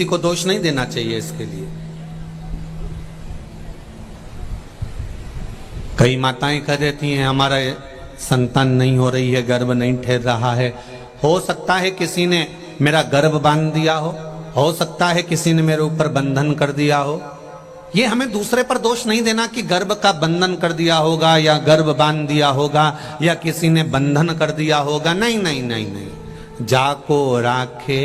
किसी को दोष नहीं देना चाहिए इसके लिए। कई माताएं कह देती हैं हमारा संतान नहीं हो रही है, गर्भ नहीं ठहर रहा है। हो सकता है किसी ने मेरा गर्भ बांध दिया हो सकता है किसी ने मेरे ऊपर बंधन कर दिया हो। ये हमें दूसरे पर दोष नहीं देना कि गर्भ का बंधन कर दिया होगा या गर्भ बांध दिया होगा या किसी ने बंधन कर दिया होगा। नहीं नहीं नहीं नहीं, जाको राखे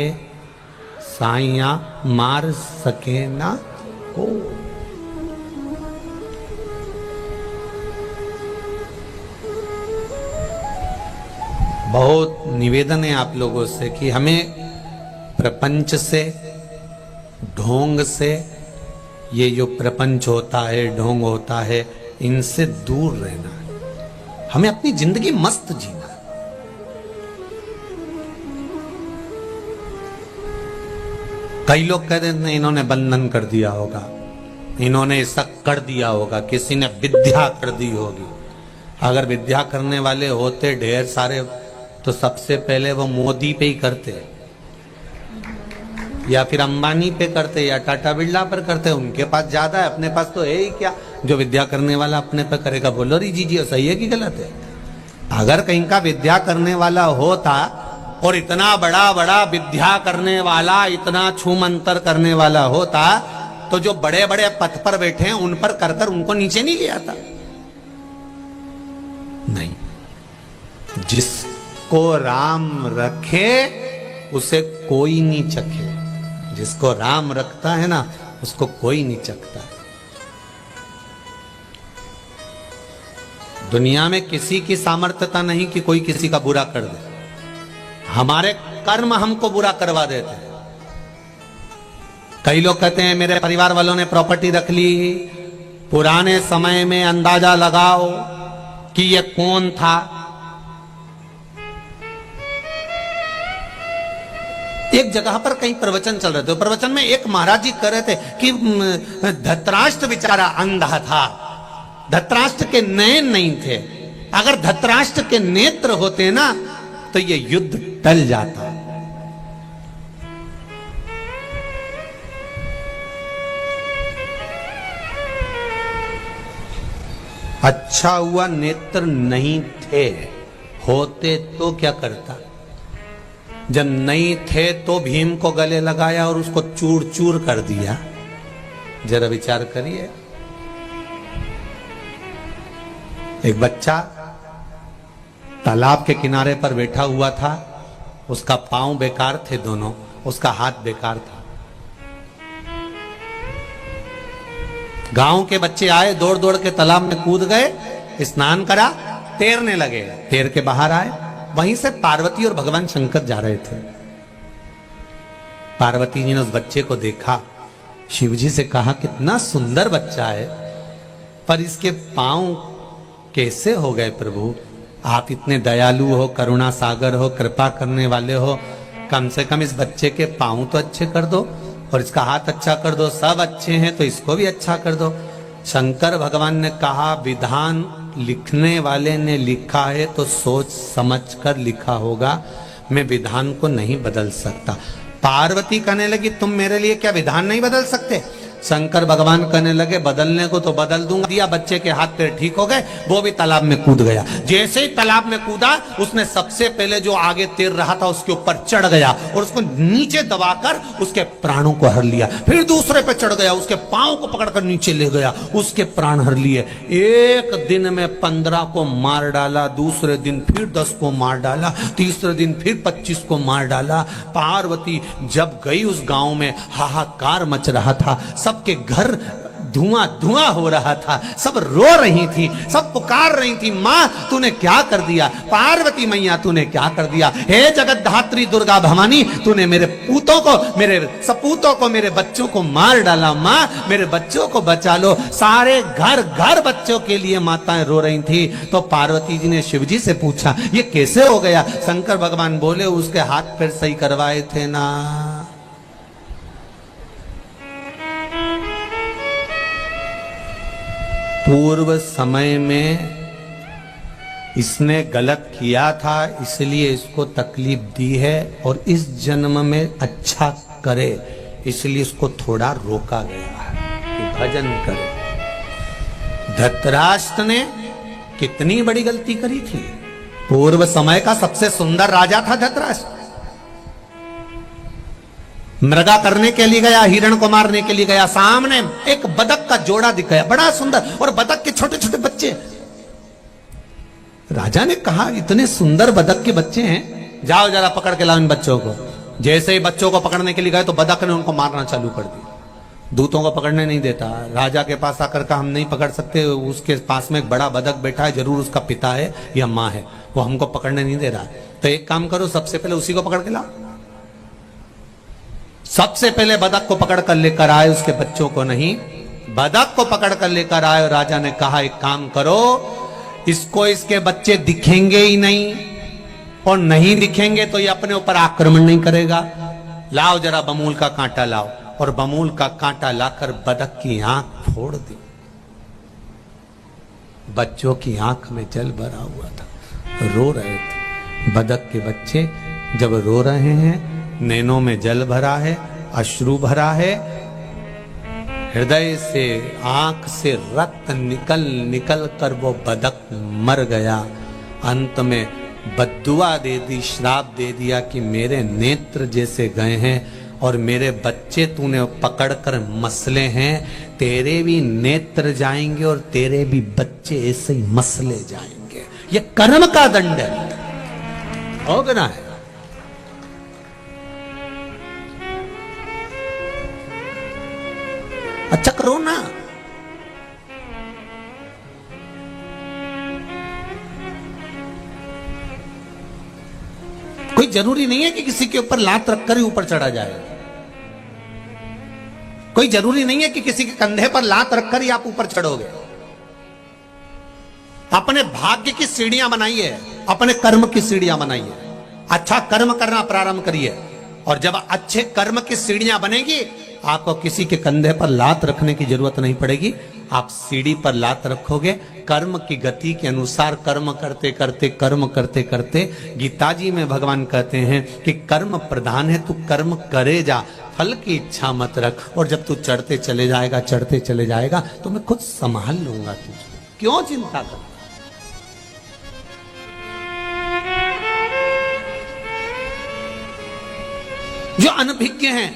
साइया मार सके ना को। बहुत निवेदन है आप लोगों से कि हमें प्रपंच से, ढोंग से, ये जो प्रपंच होता है, ढोंग होता है, इनसे दूर रहना है। हमें अपनी जिंदगी मस्त जीना है। कई लोग कहते हैं इन्होंने बंधन कर दिया होगा, इन्होंने ऐसा कर दिया होगा, किसी ने विद्या कर दी होगी। अगर विद्या करने वाले होते ढेर सारे तो सबसे पहले वो मोदी पे ही करते या फिर अंबानी पे करते या टाटा बिरला पर करते। उनके पास ज्यादा है, अपने पास तो है ही क्या जो विद्या करने वाला अपने पे करेगा। बोलो री जी सही है कि गलत है? अगर कहीं का विद्या करने वाला होता और इतना बड़ा बड़ा विद्या करने वाला, इतना छूमंतर करने वाला होता तो जो बड़े बड़े पद पर बैठे हैं उन पर कर कर उनको नीचे नहीं ले आता। नहीं, जिसको राम रखे उसे कोई नहीं चखे। जिसको राम रखता है ना उसको कोई नहीं चखता। दुनिया में किसी की सामर्थ्यता नहीं कि कोई किसी का बुरा कर दे। हमारे कर्म हमको बुरा करवा देते हैं। कई लोग कहते हैं मेरे परिवार वालों ने प्रॉपर्टी रख ली, पुराने समय में अंदाजा लगाओ कि ये कौन था। एक जगह पर कई प्रवचन चल रहे थे, प्रवचन में एक महाराज जी कह रहे थे कि धृतराष्ट्र बेचारा अंधा था, धृतराष्ट्र के नयन नहीं थे। अगर धृतराष्ट्र के नेत्र होते ना तो ये युद्ध टल जाता। अच्छा हुआ नेत्र नहीं थे, होते तो क्या करता। जब नहीं थे तो भीम को गले लगाया और उसको चूर चूर कर दिया। जरा विचार करिए। एक बच्चा तालाब के किनारे पर बैठा हुआ था, उसका पांव बेकार थे दोनों, उसका हाथ बेकार था। गांव के बच्चे आए, दौड़ दौड़ के तालाब में कूद गए, स्नान करा, तैरने लगे। तैर के बाहर आए, वहीं से पार्वती और भगवान शंकर जा रहे थे। पार्वती जी ने उस बच्चे को देखा, शिव जी से कहा कितना सुंदर बच्चा है, पर इसके पांव कैसे हो गए प्रभु? आप इतने दयालु हो, करुणा सागर हो, कृपा करने वाले हो, कम से कम इस बच्चे के पांव तो अच्छे कर दो और इसका हाथ अच्छा कर दो। सब अच्छे हैं तो इसको भी अच्छा कर दो। शंकर भगवान ने कहा विधान लिखने वाले ने लिखा है तो सोच समझ कर लिखा होगा, मैं विधान को नहीं बदल सकता। पार्वती कहने लगी तुम मेरे लिए क्या विधान नहीं बदल सकते? शंकर भगवान कहने लगे बदलने को तो बदल दूंगा। दिया, बच्चे के हाथ पैर ठीक हो गए, वो भी तालाब में कूद गया। जैसे ही तालाब में कूदा, उसने सबसे पहले जो आगे तैर रहा था उसके ऊपर चढ़ गया और उसको नीचे दबाकर उसके प्राणों को हर लिया। फिर दूसरे पे चढ़ गया, उसके पांव को पकड़कर नीचे ले गया, उसके प्राण हर लिए। एक दिन में 15 को मार डाला, दूसरे दिन फिर 10 को मार डाला, तीसरे दिन फिर 25 को मार डाला। पार्वती जब गई उस गांव में हाहाकार मच रहा था, सबके घर धुआं धुआं हो रहा था, सब रो रही थी, सब पुकार रही थी, मां तूने क्या कर दिया? पार्वती मैया तूने क्या कर दिया? हे जगत धात्री दुर्गा भवानी, तूने मेरे पूतों को, मेरे सपूतों को, मेरे बच्चों को मार डाला। मां मेरे बच्चों को बचा लो। सारे घर घर बच्चों के लिए माताएं रो रही थी। तो पार्वती जी ने शिव जी से पूछा ये कैसे हो गया? शंकर भगवान बोले उसके हाथ पैर सही करवाए थे ना। पूर्व समय में इसने गलत किया था इसलिए इसको तकलीफ दी है और इस जन्म में अच्छा करे इसलिए उसको थोड़ा रोका गया है कि भजन करे। धृतराष्ट्र ने कितनी बड़ी गलती करी थी। पूर्व समय का सबसे सुंदर राजा था धृतराष्ट्र। मृगा करने के लिए गया, हिरण को मारने के लिए गया, सामने एक बदक का जोड़ा दिखाया बड़ा सुंदर, और बदक के छोटे छोटे बच्चे। राजा ने कहा इतने सुंदर बदक के बच्चे हैं, जाओ जरा पकड़ के लाओ इन बच्चों को। जैसे ही बच्चों को पकड़ने के लिए गए तो बदक ने उनको मारना चालू कर दिया। दूतों को पकड़ने नहीं देता। राजा के पास आकर कहा हम नहीं पकड़ सकते, उसके पास में एक बड़ा बदक बैठा है, जरूर उसका पिता है या माँ है, वो हमको पकड़ने नहीं दे रहा है। तो एक काम करो, सबसे पहले उसी को पकड़ के लाओ। सबसे पहले बदक को पकड़ कर लेकर आए, उसके बच्चों को नहीं, बदक को पकड़ कर लेकर आए। और राजा ने कहा एक काम करो, इसको इसके बच्चे दिखेंगे ही नहीं, और नहीं दिखेंगे तो ये अपने ऊपर आक्रमण नहीं करेगा। लाओ जरा बमूल का कांटा लाओ। और बमूल का कांटा लाकर बदक की आंख फोड़ दी। बच्चों की आंख में जल भरा हुआ था, रो रहे थे। बदक के बच्चे जब रो रहे हैं, नैनों में जल भरा है, अश्रु भरा है, हृदय से आंख से रक्त निकल निकल कर वो बदक मर गया। अंत में बद्दुआ दे दी, श्राप दे दिया कि मेरे नेत्र जैसे गए हैं और मेरे बच्चे तूने पकड़कर मसले हैं, तेरे भी नेत्र जाएंगे और तेरे भी बच्चे ऐसे ही मसले जाएंगे। ये कर्म का दंड है, भोगना है। अच्छा करो ना। कोई जरूरी नहीं है कि किसी के ऊपर लात रखकर ही ऊपर चढ़ा जाए। कोई जरूरी नहीं है कि किसी के कंधे पर लात रखकर ही आप ऊपर चढ़ोगे। अपने भाग्य की सीढ़ियां बनाइए, अपने कर्म की सीढ़ियां बनाइए। अच्छा कर्म करना प्रारंभ करिए, और जब अच्छे कर्म की सीढ़ियां बनेगी, आपको किसी के कंधे पर लात रखने की जरूरत नहीं पड़ेगी। आप सीढ़ी पर लात रखोगे, कर्म की गति के अनुसार कर्म करते करते कर्म करते करते। गीता जी में भगवान कहते हैं कि कर्म प्रधान है, तू कर्म करे जा, फल की इच्छा मत रख। और जब तू चढ़ते चले जाएगा तो मैं खुद संभाल लूंगा तुझे, क्यों चिंता कर। जो अनभिज्ञ हैं,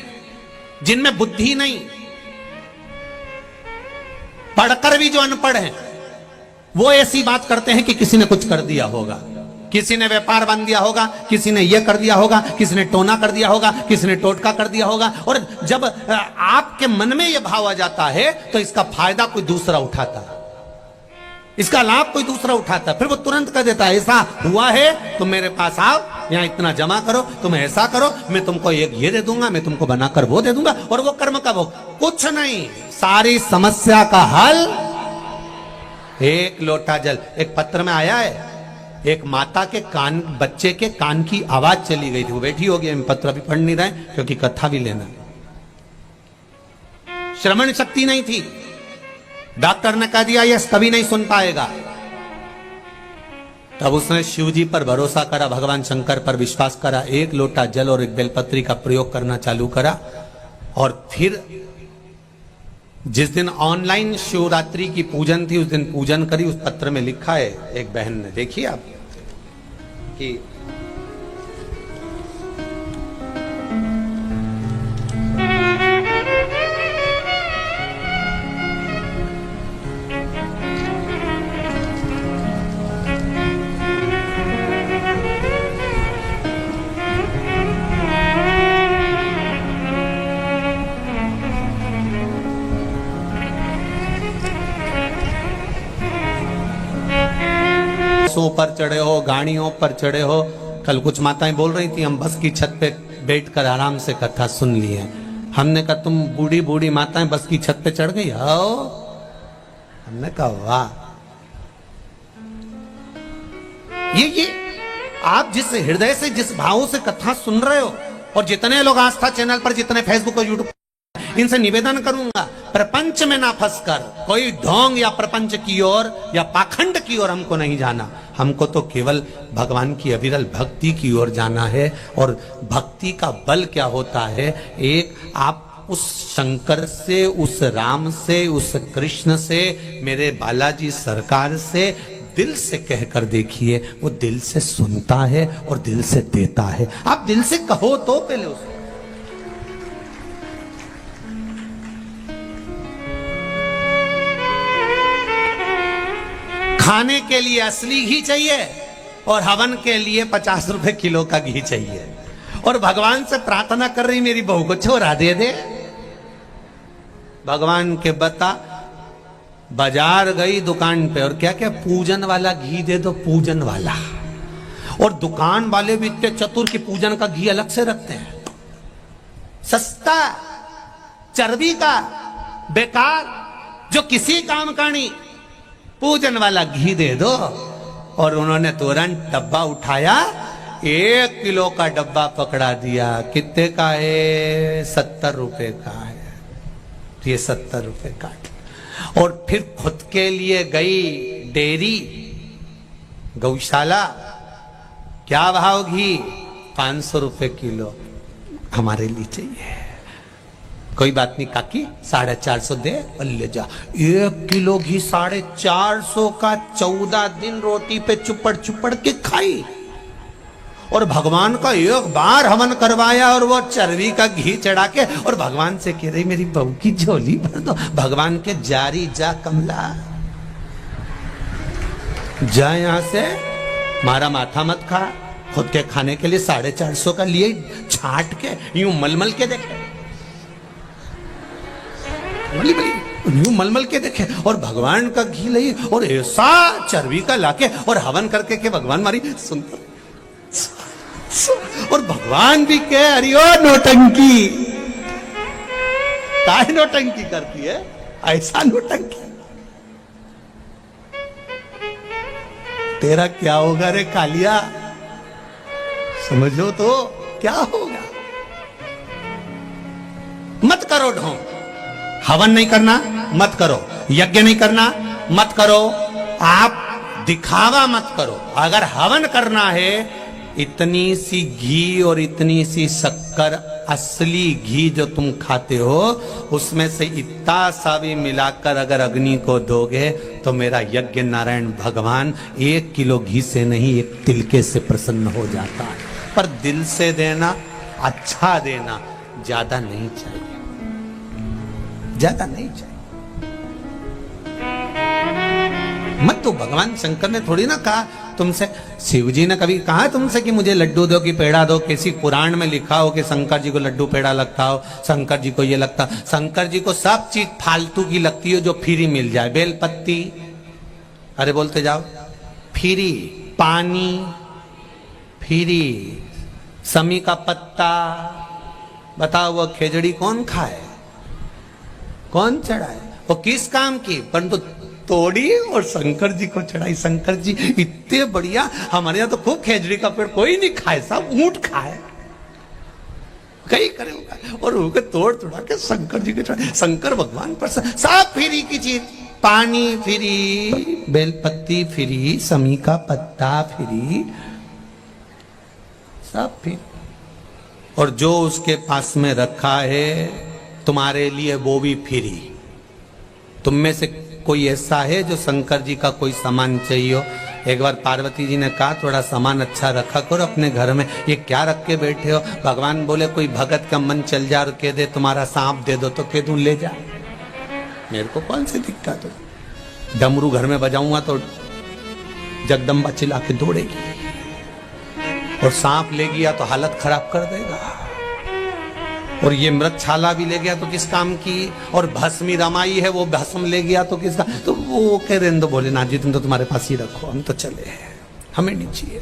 जिनमें बुद्धि नहीं, पढ़कर भी जो अनपढ़ हैं, वो ऐसी बात करते हैं कि किसी ने कुछ कर दिया होगा, किसी ने व्यापार बंद दिया होगा, किसी ने यह कर दिया होगा, किसी ने टोना कर दिया होगा, किसी ने टोटका कर दिया होगा। और जब आपके मन में यह भाव आ जाता है तो इसका फायदा कोई दूसरा उठाता है, इसका लाभ कोई दूसरा उठाता है। फिर वो तुरंत कह देता है ऐसा हुआ है तुम मेरे पास आओ, यहाँ इतना जमा करो, तुम ऐसा करो, मैं तुमको एक ये दे दूंगा, मैं तुमको बनाकर वो दे दूंगा। और वो कर्म का वो कुछ नहीं, सारी समस्या का हल एक लोटा जल। एक पत्र में आया है, एक माता के कान, बच्चे के कान की आवाज चली गई थी। वो बैठी होगी, हम पत्र अभी पढ़ नहीं रहे क्योंकि कथा भी लेना। श्रवण शक्ति नहीं थी, डॉक्टर ने कह दिया यह कभी नहीं सुन पाएगा। तब उसने शिव जी पर भरोसा करा, भगवान शंकर पर विश्वास करा, एक लोटा जल और एक बेलपत्री का प्रयोग करना चालू करा। और फिर जिस दिन ऑनलाइन शिवरात्रि की पूजन थी, उस दिन पूजन करी। उस पत्र में लिखा है एक बहन ने, देखिए आप, कि पर चढ़े हो, गाड़ियों पर चढ़े हो। कल कुछ माताएं बोल रही थी हम बस की छत पे बैठकर आराम से कथा सुन ली है। हमने कहा तुम बूढ़ी बूढ़ी माताएं बस की छत पे चढ़ गई हो? हमने कहा वाह। ये आप जिस हृदय से, जिस भाव से कथा सुन रहे हो, और जितने लोग आस्था चैनल पर, जितने फेसबुक और यूट्यूब, इनसे निवेदन करूंगा प्रपंच में ना फंसकर कोई ढोंग या प्रपंच की ओर या पाखंड की ओर हमको नहीं जाना। हमको तो केवल भगवान की अविरल भक्ति की ओर जाना है। और भक्ति का बल क्या होता है? एक आप उस शंकर से, उस राम से, उस कृष्ण से, मेरे बालाजी सरकार से दिल से कहकर देखिए, वो दिल से सुनता है और दिल से देता है। आप दिल से कहो तो पहले उसको। खाने के लिए असली घी चाहिए और हवन के लिए 50 रुपए किलो का घी चाहिए, और भगवान से प्रार्थना कर रही मेरी बहू को छोरा दे दे। भगवान के बता, बाजार गई दुकान पे और क्या क्या पूजन वाला घी दे दो, पूजन वाला। और दुकान वाले भी इतने चतुर की पूजन का घी अलग से रखते हैं, सस्ता, चर्बी का, बेकार, जो किसी काम का नहीं, पूजन वाला घी दे दो। और उन्होंने तुरंत डब्बा उठाया, 1 किलो का डब्बा पकड़ा दिया। कितने का है? 70 रुपए का है। ये 70 रुपए का। और फिर खुद के लिए गई डेयरी, गौशाला, क्या भाव घी? 500 रुपए किलो। हमारे लिए चाहिए। कोई बात नहीं काकी, 450 दे और ले जा। 1 किलो घी 450 का, 14 दिन रोटी पे चुपड़ चुपड़ के खाई। और भगवान का एक बार हवन करवाया और वो चर्बी का घी चढ़ा के, और भगवान से कह रही मेरी बहू की झोली भर दो। भगवान के जारी जा कमला, जा यहां से, मारा माथा मत खा। खुद के खाने के लिए 450 का लिए छाट के यूं मलमल के देखे, यूं मलमल के देखे, और भगवान का घी ली और ऐसा चर्बी का लाके और हवन करके के भगवान मारी सुनता। और भगवान भी कहे अरे ओ नौटंकी, काहे नौटंकी करती है? ऐसा नौटंकी तेरा क्या होगा रे कालिया, समझो तो क्या होगा। मत करो ढोंग, हवन नहीं करना मत करो, यज्ञ नहीं करना मत करो, आप दिखावा मत करो। अगर हवन करना है, इतनी सी घी और इतनी सी शक्कर, असली घी जो तुम खाते हो, उसमें से इतना सा भी मिलाकर अगर अग्नि को दोगे तो मेरा यज्ञ नारायण भगवान 1 किलो घी से नहीं, 1 तिलके से प्रसन्न हो जाता है। पर दिल से देना, अच्छा देना, ज्यादा नहीं चाहिए, ज्यादा नहीं चाहिए। मत तो भगवान शंकर ने थोड़ी ना कहा तुमसे, शिव जी ने कभी कहा तुमसे कि मुझे लड्डू दो कि पेड़ा दो? किसी पुराण में लिखा हो कि शंकर जी को लड्डू पेड़ा लगता हो, शंकर जी को ये लगता? शंकर जी को सब चीज फालतू की लगती है जो फ्री मिल जाए। बेलपत्ती, अरे बोलते जाओ, फ्री, पानी फ्री, समी का पत्ता, बताओ वो खेजड़ी कौन खाए, कौन चढ़ाए? वो किस काम की? परंतु तोड़ी और शंकर जी को चढ़ाई। शंकर जी इतने बढ़िया, हमारे यहाँ तो खूब खेजड़ी का पेड़ कोई नहीं खाए, सब ऊंट खाए, कई करे होगा। और उनके तोड़ तोड़ा के शंकर जी के चढ़ाए। शंकर भगवान पर सब फ्री की चीज, पानी फ्री, बेलपत्ती फ्री, समी का पत्ता फ्री, सब फ्री। और जो उसके पास में रखा है तुम्हारे लिए वो भी फ्री। तुम में से कोई ऐसा है जो शंकर जी का कोई सामान चाहिए हो? एक बार पार्वती जी ने कहा थोड़ा सामान अच्छा रखा करो अपने घर में, ये क्या रख के बैठे हो? भगवान बोले कोई भगत का मन चल जा और कह दे तुम्हारा सांप दे दो, तो कह दूं ले जा, मेरे को कौन सी दिक्कत हो। डमरू घर में बजाऊंगा तो जगदम्बा चिल्ला के दौड़ेगी, और सांप ले गया तो हालत खराब कर देगा, और ये मृतछाला भी ले गया तो किस काम की, और भस्मी रमाई है वो भस्म ले गया तो किसका? तो वो कह रहे तो भोलेनाथ जी तुम तो तुम्हारे पास ही रखो, हम तो चले हैं, हमें नहीं चाहिए।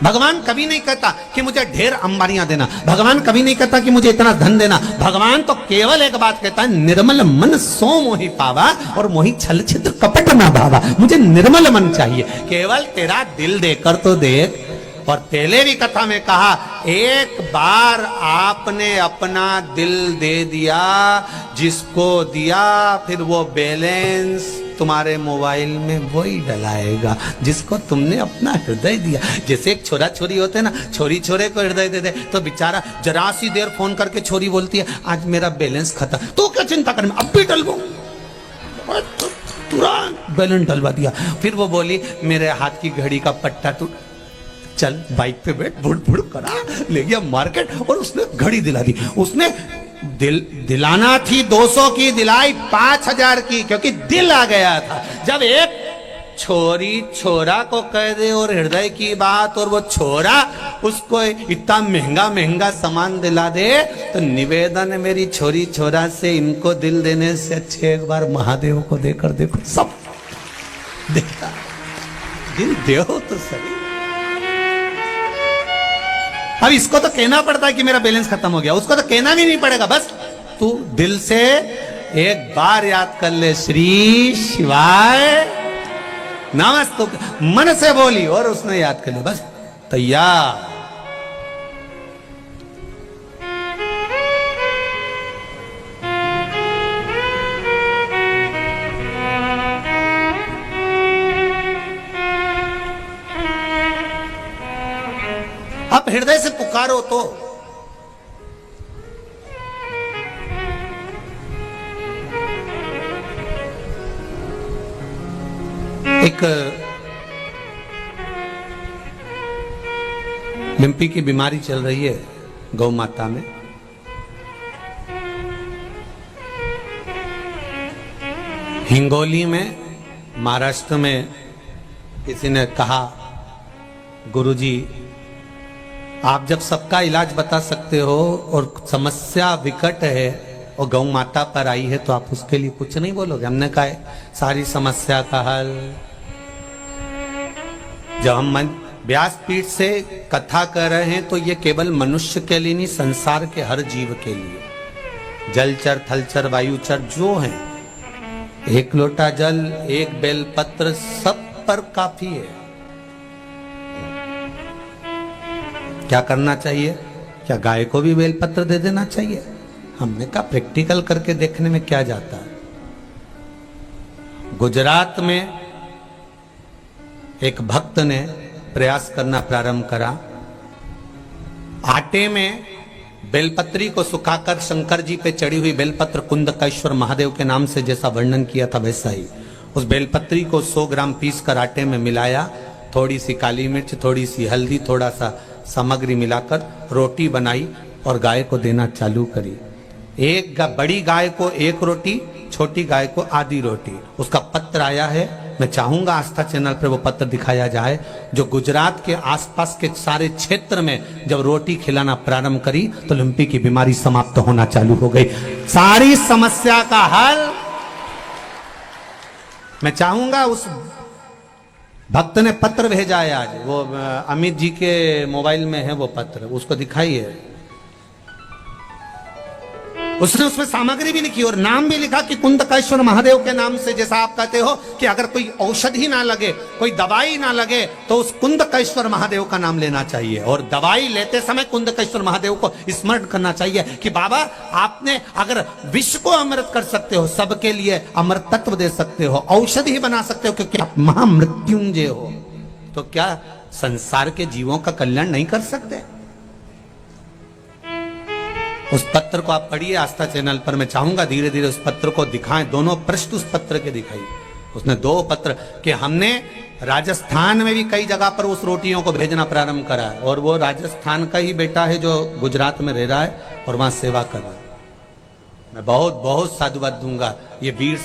भगवान कभी नहीं कहता कि मुझे ढेर अंबारियां देना, भगवान कभी नहीं कहता कि मुझे इतना धन देना। भगवान तो केवल एक बात कहता है, निर्मल मन सो मोहि पावा और मोहि छल छिद्र कपट ना भावा। मुझे निर्मल मन चाहिए, केवल तेरा दिल देकर तो देख। और पहले भी कथा में कहा, एक बार आपने अपना दिल दे दिया, जिसको दिया फिर वो बैलेंस तुम्हारे मोबाइल में वही डलाएगा जिसको तुमने अपना हृदय दिया। जैसे एक छोरा छोरी होते हैं ना, छोरी छोरे को हृदय दे दे तो बेचारा जरा सी देर फोन करके छोरी बोलती है आज मेरा बैलेंस खत्म, तो क्या चिंता कर, अब भी डलवाऊं, तुरंत बैलेंस डलवा दिया। फिर वो बोली मेरे हाथ की घड़ी का पट्टा टूट, चल बाइक पे बैठ, बुड़ बुड़ करा, ले गया मार्केट और उसने घड़ी दिला दी। उसने दिलाना थी 200 की, दिलाई 5000 की, क्योंकि दिल आ गया था। जब एक छोरी छोरा को कह दे और हृदय की बात, और वो छोरा उसको इतना महंगा महंगा सामान दिला दे, तो निवेदन है मेरी छोरी छोरा से, इनको दिल देने से अच्छे एक बार महादेव को देकर देखो, सब देखता, दिल दो तो सही। अब इसको तो कहना पड़ता है कि मेरा बैलेंस खत्म हो गया, उसको तो कहना भी नहीं पड़ेगा, बस तू दिल से एक बार याद कर ले श्री शिवाय नमस्तु, मन से बोली और उसने याद कर लिया, बस तैयार। आप हृदय से पुकारो तो एक लिम्पी की बीमारी चल रही है गौ माता में। हिंगोली में, महाराष्ट्र में किसी ने कहा गुरुजी आप जब सबका इलाज बता सकते हो और समस्या विकट है और गौ माता पर आई है तो आप उसके लिए कुछ नहीं बोलोगे? हमने कहा सारी समस्या का हल, जब हम व्यासपीठ से कथा कर रहे हैं तो ये केवल मनुष्य के लिए नहीं, संसार के हर जीव के लिए, जलचर थलचर वायुचर जो हैं, एक लोटा जल एक बेलपत्र सब पर काफी है। क्या करना चाहिए? क्या गाय को भी बेलपत्र दे देना चाहिए? हमने कहा प्रैक्टिकल करके देखने में क्या जाता है। गुजरात में एक भक्त ने प्रयास करना प्रारंभ करा, आटे में बेलपत्री को सुखाकर शंकर जी पे चढ़ी हुई बेलपत्र कुंदकेश्वर महादेव के नाम से जैसा वर्णन किया था वैसा ही उस बेलपत्री को 100 ग्राम पीस कर आटे में मिलाया, थोड़ी सी काली मिर्च, थोड़ी सी हल्दी, थोड़ा सा सामग्री मिलाकर रोटी बनाई और गाय को देना चालू करी। एक बड़ी गाय को 1 रोटी, छोटी गाय को आधी रोटी। उसका पत्र आया है, मैं चाहूंगा आस्था चैनल पर वो पत्र दिखाया जाए, जो गुजरात के आसपास के सारे क्षेत्र में जब रोटी खिलाना प्रारंभ करी तो लिम्पी की बीमारी समाप्त होना चालू हो गई। सारी समस्या का हल। मैं चाहूंगा उस भक्त ने पत्र भेजा है आज, वो अमित जी के मोबाइल में है वो पत्र, उसको दिखाइए। उसने उसमें सामग्री भी लिखी और नाम भी लिखा कि कुंदकेश्वर महादेव के नाम से, जैसा आप कहते हो कि अगर कोई औषधि ना लगे, कोई दवाई ना लगे तो उस कुंदकेश्वर महादेव का नाम लेना चाहिए, और दवाई लेते समय कुंदकेश्वर महादेव को स्मरण करना चाहिए कि बाबा आपने अगर विश्व को अमृत कर सकते हो, सबके लिए अमृत तत्व दे सकते हो, औषधि बना सकते हो, क्योंकि आप महामृत्युंजय हो, तो क्या संसार के जीवों का कल्याण नहीं कर सकते? उस पत्र को आप पढ़िए आस्था चैनल पर। मैं चाहूंगा धीरे धीरे उस पत्र को दिखाएं, दोनों पृष्ठ उस पत्र के दिखाइए। उसने 2 पत्र कि हमने राजस्थान में भी कई जगह पर उस रोटियों को भेजना प्रारंभ करा है, और वो राजस्थान का ही बेटा है जो गुजरात में रह रहा है और वहां सेवा कर रहा है। मैं बहुत बहुत साधुवाद दूंगा ये वीर